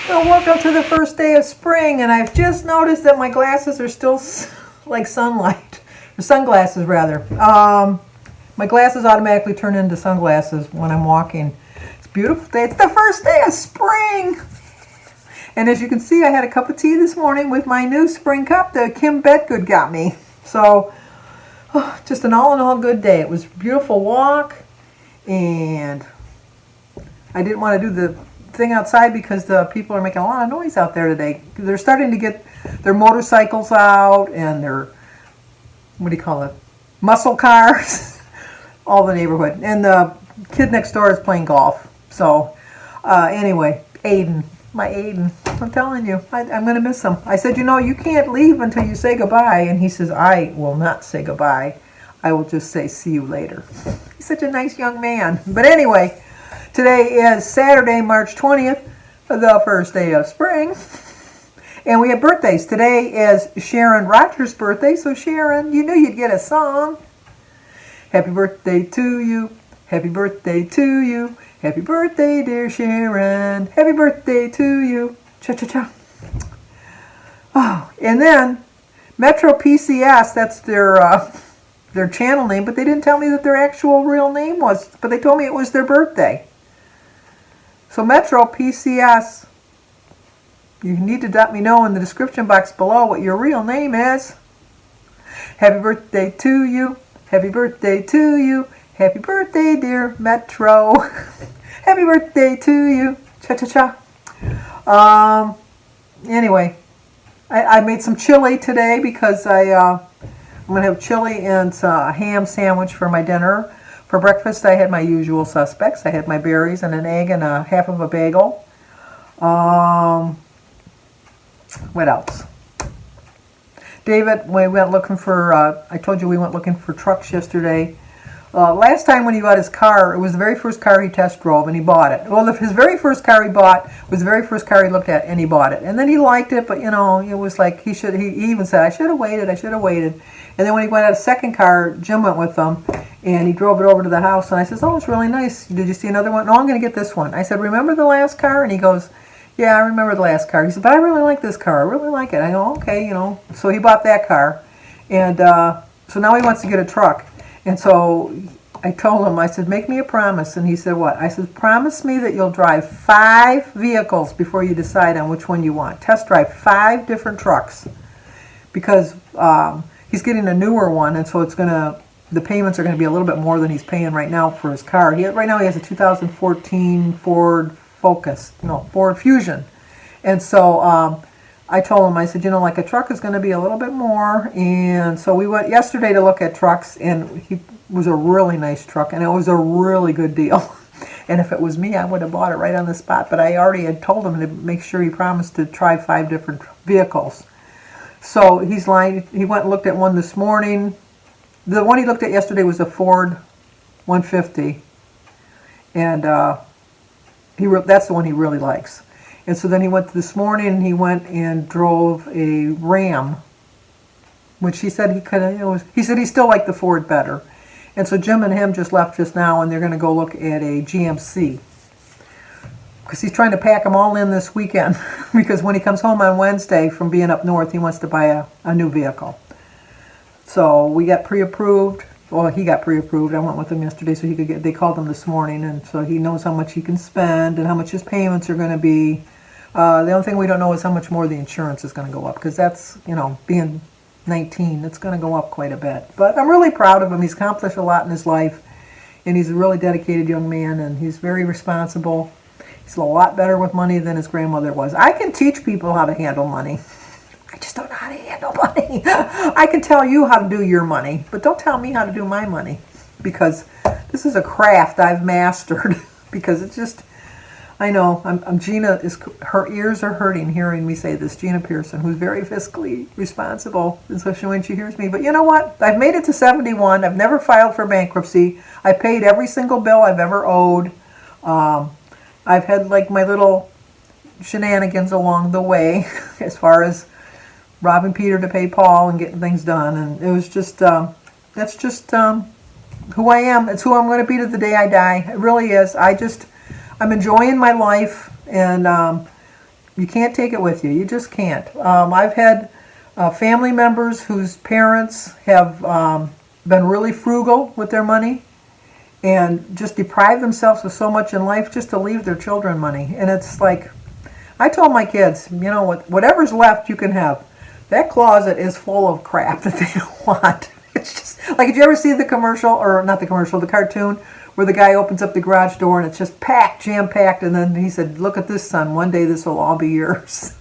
Well, welcome to the first day of spring, and I've just noticed that my glasses are still like sunlight, or sunglasses rather. My glasses automatically turn into sunglasses when I'm walking. It's a beautiful day. It's the first day of spring. And as you can see, I had a cup of tea this morning with my new spring cup that Kim Bedgood got me. So, just an all-in-all good day. It was a beautiful walk, and I didn't want to do the thing outside because the people are making a lot of noise out there today. They're starting to get their motorcycles out and their, what do you call it, muscle cars, all the neighborhood. And the kid next door is playing golf. So anyway, Aiden, my Aiden, I'm telling you, I'm going to miss him. I said, you can't leave until you say goodbye. And he says, I will not say goodbye. I will just say see you later. He's such a nice young man. But anyway, today is Saturday, March 20th, the first day of spring. And we have birthdays. Today is Sharon Rogers' birthday. So Sharon, you knew you'd get a song. Happy birthday to you. Happy birthday to you. Happy birthday, dear Sharon. Happy birthday to you. Cha-cha-cha. Oh, and then Metro PCS, that's their channel name, but they didn't tell me that their actual real name was, but they told me it was their birthday. So Metro PCS, you need to let me know in the description box below what your real name is. Happy birthday to you. Happy birthday to you. Happy birthday, dear Metro. Happy birthday to you. Cha-cha-cha. Anyway, I made some chili today because I'm going to have chili and a ham sandwich for my dinner. For breakfast, I had my usual suspects. I had my berries and an egg and a half of a bagel. What else? David, we went looking for, I told you we went looking for trucks yesterday. Last time when he bought his car, it was the very first car he test drove and he bought it. Well, his very first car he bought was the very first car he looked at and he bought it. And then he liked it, but it was like he even said, I should have waited. And then when he went out a second car, Jim went with him and he drove it over to the house. And I says, oh, it's really nice. Did you see another one? No, I'm going to get this one. I said, remember the last car? And he goes, yeah, I remember the last car. He said, but I really like this car. I really like it. I go, okay, So he bought that car. And so now he wants to get a truck. And so I told him, I said, make me a promise. And he said, what? I said, promise me that you'll drive 5 vehicles before you decide on which one you want. Test drive 5 different trucks. Because he's getting a newer one, and so the payments are going to be a little bit more than he's paying right now for his car. Right now he has a 2014 Ford Fusion. And so I told him, I said, like a truck is going to be a little bit more. And so we went yesterday to look at trucks, and he was a really nice truck, and it was a really good deal. And if it was me, I would have bought it right on the spot. But I already had told him to make sure he promised to try 5 different vehicles. So he's lying. He went and looked at one this morning. The one he looked at yesterday was a Ford 150. And that's the one he really likes. And so then he went this morning and he went and drove a Ram, which he said he said he still liked the Ford better. And so Jim and him just left just now and they're going to go look at a GMC. Because he's trying to pack them all in this weekend. Because when he comes home on Wednesday from being up north, he wants to buy a new vehicle. So we got pre-approved. Well, he got pre-approved. I went with him yesterday so he could they called him this morning. And so he knows how much he can spend and how much his payments are going to be. The only thing we don't know is how much more the insurance is going to go up. Because that's, being 19, it's going to go up quite a bit. But I'm really proud of him. He's accomplished a lot in his life. And he's a really dedicated young man. And he's very responsible. He's a lot better with money than his grandmother was. I can teach people how to handle money. I just don't know how to handle money. I can tell you how to do your money, but don't tell me how to do my money. Because this is a craft I've mastered. Because it's just, I know, Gina, her ears are hurting hearing me say this. Gina Pearson, who's very fiscally responsible, especially when she hears me. But you know what? I've made it to 71. I've never filed for bankruptcy. I paid every single bill I've ever owed. I've had like my little shenanigans along the way as far as robbing Peter to pay Paul and getting things done. And it was just, that's just who I am. It's who I'm going to be to the day I die. It really is. I'm enjoying my life. And You can't take it with you. You just can't. I've had family members whose parents have been really frugal with their money and just deprive themselves of so much in life just to leave their children money. And it's like, I told my kids, you know, whatever's left you can have. That closet is full of crap that they don't want. It's just, like, did you ever see the commercial, or not the commercial, the cartoon, where the guy opens up the garage door and it's just packed, jam-packed, and then he said, look at this, son, one day this will all be yours.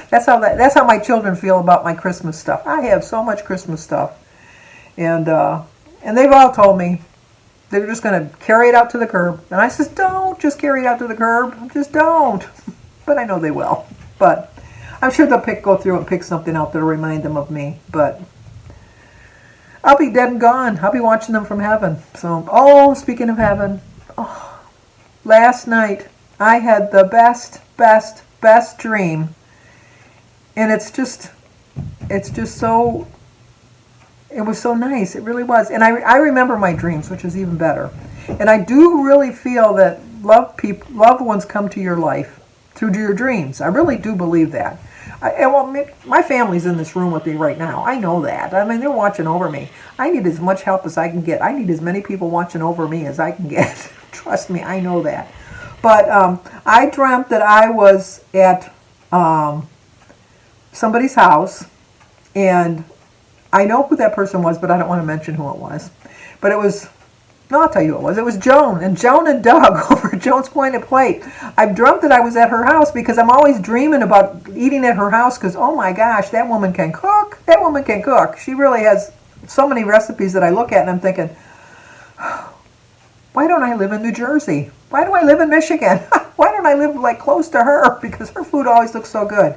That's how my children feel about my Christmas stuff. I have so much Christmas stuff. And they've all told me, they're just going to carry it out to the curb. And I says, don't just carry it out to the curb. Just don't. But I know they will. But I'm sure they'll go through and pick something out that'll remind them of me. But I'll be dead and gone. I'll be watching them from heaven. So, speaking of heaven, last night I had the best dream. And it's just so... It was so nice. It really was. And I remember my dreams, which is even better. And I do really feel that loved ones come to your life through your dreams. I really do believe that. My family's in this room with me right now. I know that. I mean, they're watching over me. I need as much help as I can get. I need as many people watching over me as I can get. Trust me, I know that. But I dreamt that I was at somebody's house, and I know who that person was, but I don't want to mention who it was. But it was, no, I'll tell you who it was. It was Joan and Doug over at Joan's Pointed Plate. I've dreamt that I was at her house because I'm always dreaming about eating at her house because, oh my gosh, that woman can cook. That woman can cook. She really has so many recipes that I look at and I'm thinking, why don't I live in New Jersey? Why do I live in Michigan? Why don't I live like close to her? Because her food always looks so good.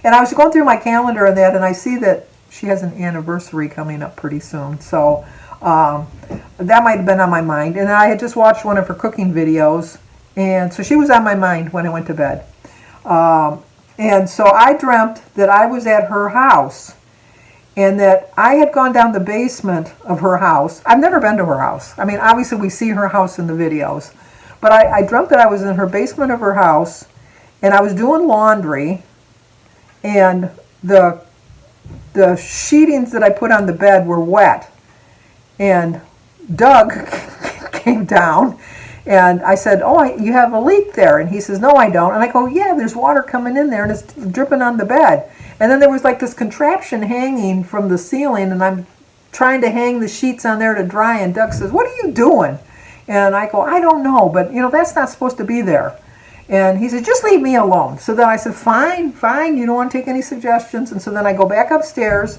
And I was going through my calendar and and I see that she has an anniversary coming up pretty soon. So that might have been on my mind. And I had just watched one of her cooking videos. And so she was on my mind when I went to bed. And so I dreamt that I was at her house. And that I had gone down the basement of her house. I've never been to her house. I mean, obviously we see her house in the videos. But I dreamt that I was in her basement of her house. And I was doing laundry. And the sheetings that I put on the bed were wet. And Doug came down and I said, you have a leak there. And he says, no, I don't. And I go, yeah, there's water coming in there and it's dripping on the bed. And then there was like this contraption hanging from the ceiling and I'm trying to hang the sheets on there to dry. And Doug says, what are you doing? And I go, I don't know, but that's not supposed to be there. And he said, just leave me alone. So then I said, fine, you don't want to take any suggestions. And so then I go back upstairs,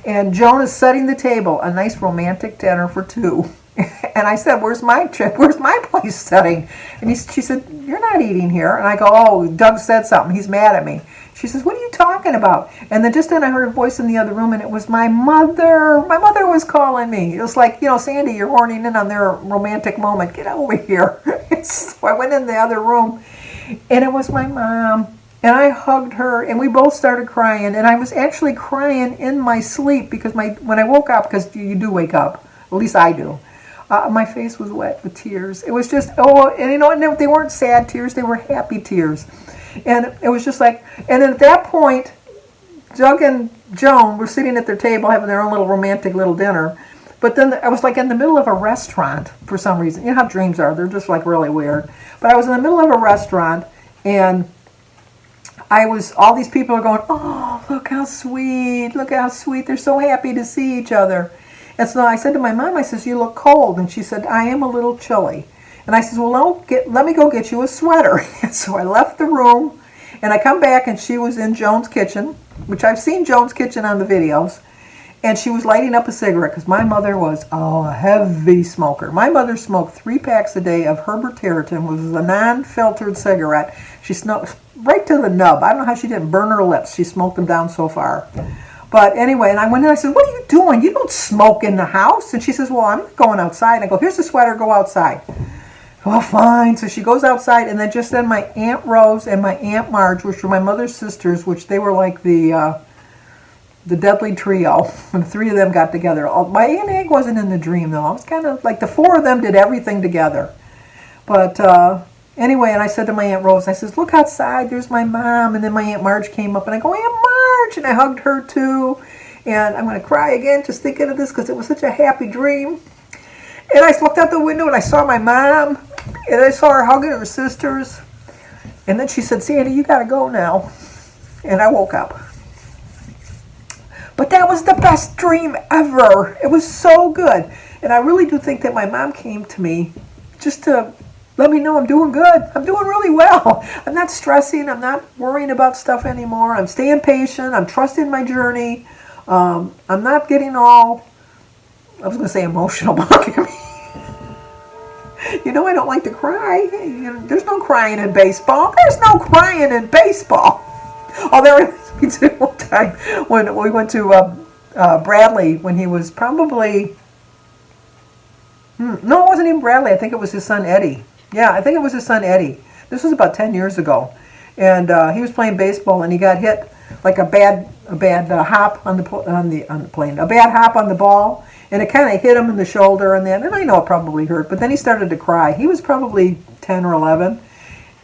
and Joan is setting the table, a nice romantic dinner for two. And I said, where's my place setting? And she said, you're not eating here. And I go, oh, Doug said something. He's mad at me. She says, what are you talking about? And then just then I heard a voice in the other room, and it was my mother. My mother was calling me. It was like, Sandy, you're horning in on their romantic moment. Get over here. So I went in the other room. And it was my mom, and I hugged her, and we both started crying, and I was actually crying in my sleep because when I woke up, because you do wake up, at least I do, my face was wet with tears. It was just, and they weren't sad tears, they were happy tears. And it was just like, and at that point, Doug and Joan were sitting at their table having their own little romantic little dinner. But then I was like in the middle of a restaurant for some reason. You know how dreams are. They're just like really weird. But I was in the middle of a restaurant and all these people are going, oh, look how sweet. They're so happy to see each other. And so I said to my mom, I says, you look cold. And she said, I am a little chilly. And I says, well, let me go get you a sweater. And so I left the room and I come back and she was in Joan's kitchen, which I've seen Joan's kitchen on the videos. And she was lighting up a cigarette because my mother was a heavy smoker. My mother smoked 3 packs a day of Herbert Terraton, which was a non-filtered cigarette. She smoked right to the nub. I don't know how she didn't burn her lips. She smoked them down so far. But anyway, and I went in and I said, what are you doing? You don't smoke in the house. And she says, well, I'm not going outside. And I go, here's the sweater, go outside. Oh, fine. So she goes outside, and then my Aunt Rose and my Aunt Marge, which were my mother's sisters, which they were like the deadly trio, when the 3 of them got together. My Aunt Egg wasn't in the dream, though. I was kind of like the 4 of them did everything together. But Anyway, and I said to my Aunt Rose, I says, look outside, there's my mom. And then my Aunt Marge came up and I go, Aunt Marge! And I hugged her too. And I'm going to cry again just thinking of this because it was such a happy dream. And I looked out the window and I saw my mom. And I saw her hugging her sisters. And then she said, Sandy, you got to go now. And I woke up. But that was the best dream ever. It was so good. And I really do think that my mom came to me just to let me know I'm doing good. I'm doing really well. I'm not stressing. I'm not worrying about stuff anymore. I'm staying patient. I'm trusting my journey. I'm not getting all, I was going to say emotional, but look at me. You know I don't like to cry. There's no crying in baseball. There's no crying in baseball. Oh, there reminds me too one time when we went to Bradley when he was probably, no, it wasn't even Bradley. I think it was his son Eddie. Yeah, I think it was his son Eddie. This was about 10 years ago. And he was playing baseball and he got hit like a bad hop on the plane, a bad hop on the ball, and it kind of hit him in the shoulder, and I know it probably hurt, but then he started to cry. He was probably 10 or 11,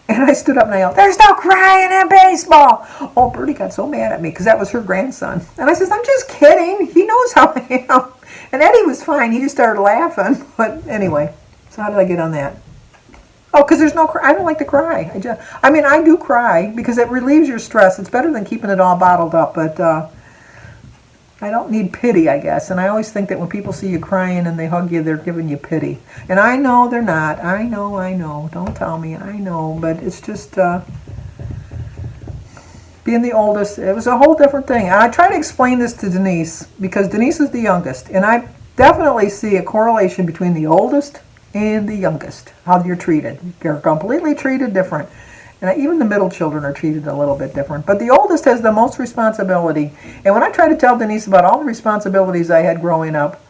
and I stood up and I yelled, "There's no crying in baseball!" Oh, Bertie got so mad at me because that was her grandson, and I says, "I'm just kidding. He knows how I am." And Eddie was fine. He just started laughing, but anyway. So how did I get on that? Oh, because there's no cry. I don't like to cry. I do cry because it relieves your stress. It's better than keeping it all bottled up, but I don't need pity, I guess. And I always think that when people see you crying and they hug you, they're giving you pity. And I know they're not. I know. Don't tell me. I know. But it's just being the oldest, it was a whole different thing. And I try to explain this to Denise because Denise is the youngest. And I definitely see a correlation between the oldest and the youngest, how you're treated. You're completely treated different. And even the middle children are treated a little bit different. But the oldest has the most responsibility. And when I try to tell Denise about all the responsibilities I had growing up,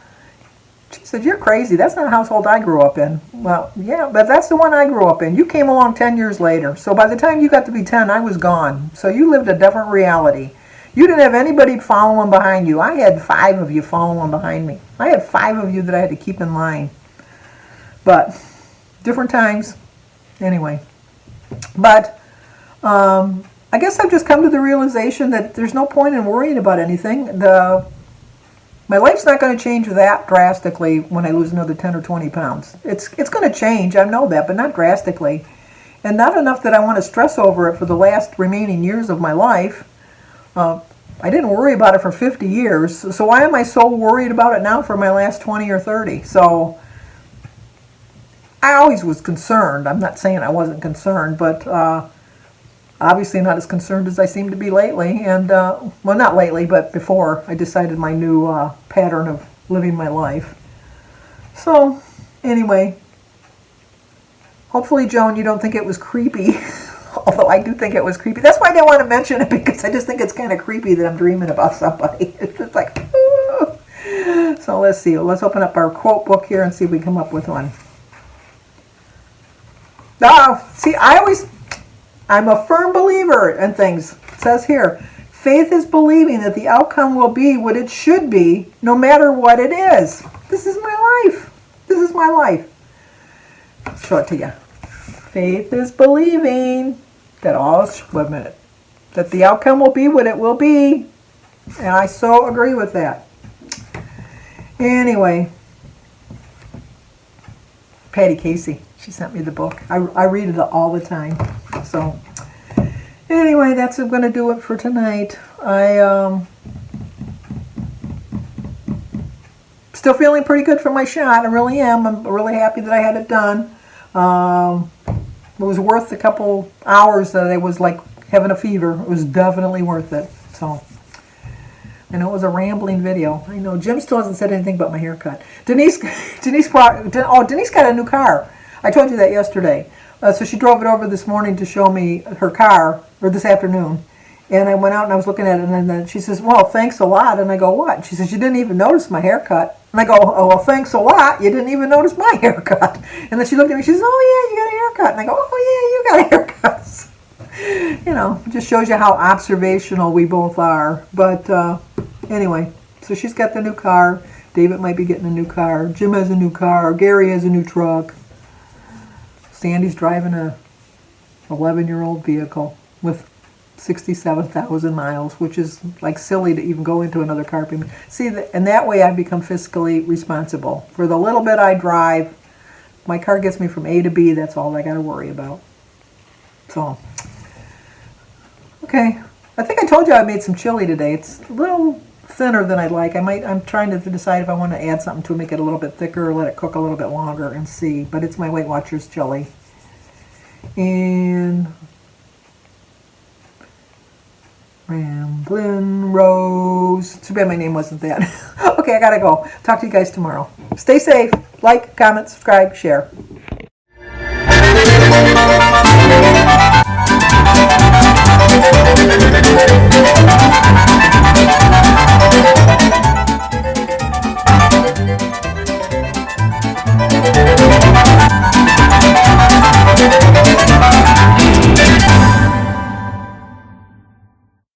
she said, "You're crazy. That's not a household I grew up in." Well, yeah, but that's the one I grew up in. You came along 10 years later. So by the time you got to be 10, I was gone. So you lived a different reality. You didn't have anybody following behind you. I had 5 of you following behind me. I had 5 of you that I had to keep in line. But different times. Anyway. But I guess I've just come to the realization that there's no point in worrying about anything. My life's not going to change that drastically when I lose another 10 or 20 pounds. It's going to change, I know that, but not drastically. And not enough that I want to stress over it for the last remaining years of my life. I didn't worry about it for 50 years, so why am I so worried about it now for my last 20 or 30? So I always was concerned. I'm not saying I wasn't concerned, but obviously not as concerned as I seem to be lately. And, well, not lately, but before I decided my new pattern of living my life. So, anyway, hopefully, Joan, you don't think it was creepy. Although I do think it was creepy. That's why I didn't want to mention it, because I just think it's kind of creepy that I'm dreaming about somebody. It's just like, ooh. So let's see. Let's open up our quote book here and see if we come up with one. See, I'm a firm believer in things. It says here, faith is believing that the outcome will be what it should be, no matter what it is. This is my life. This is my life. I'll show it to you. Faith is believing that that the outcome will be what it will be. And I so agree with that. Anyway, Patty Casey. She sent me the book. I read it all the time. So, anyway, that's going to do it for tonight. Still feeling pretty good from my shot. I really am. I'm really happy that I had it done. It was worth the couple hours that I was like having a fever. It was definitely worth it. So, I know it was a rambling video. I know Jim still hasn't said anything about my haircut. Denise got a new car. I told you that yesterday. So she drove it over this morning to show me her car, or this afternoon. And I went out and I was looking at it, and then she says, "Well, thanks a lot." And I go, "What?" She says, "You didn't even notice my haircut." And I go, "Oh, well, thanks a lot. You didn't even notice my haircut." And then she looked at me, she says, "Oh, yeah, you got a haircut." And I go, "Oh, yeah, you got a haircut." You know, it just shows you how observational we both are. But anyway, so she's got the new car. David might be getting a new car. Jim has a new car. Gary has a new truck. Sandy's driving a 11-year-old vehicle with 67,000 miles, which is like silly to even go into another car payment. See, and that way I become fiscally responsible. For the little bit I drive, my car gets me from A to B. That's all I got to worry about. So, okay. I think I told you I made some chili today. It's a little thinner than I'd like. I'm trying to decide if I want to add something to make it a little bit thicker or let it cook a little bit longer and see. But it's my Weight Watchers chili. And Ramblin' Rose. Too bad my name wasn't that. Okay, I gotta go. Talk to you guys tomorrow. Stay safe. Like, comment, subscribe, share.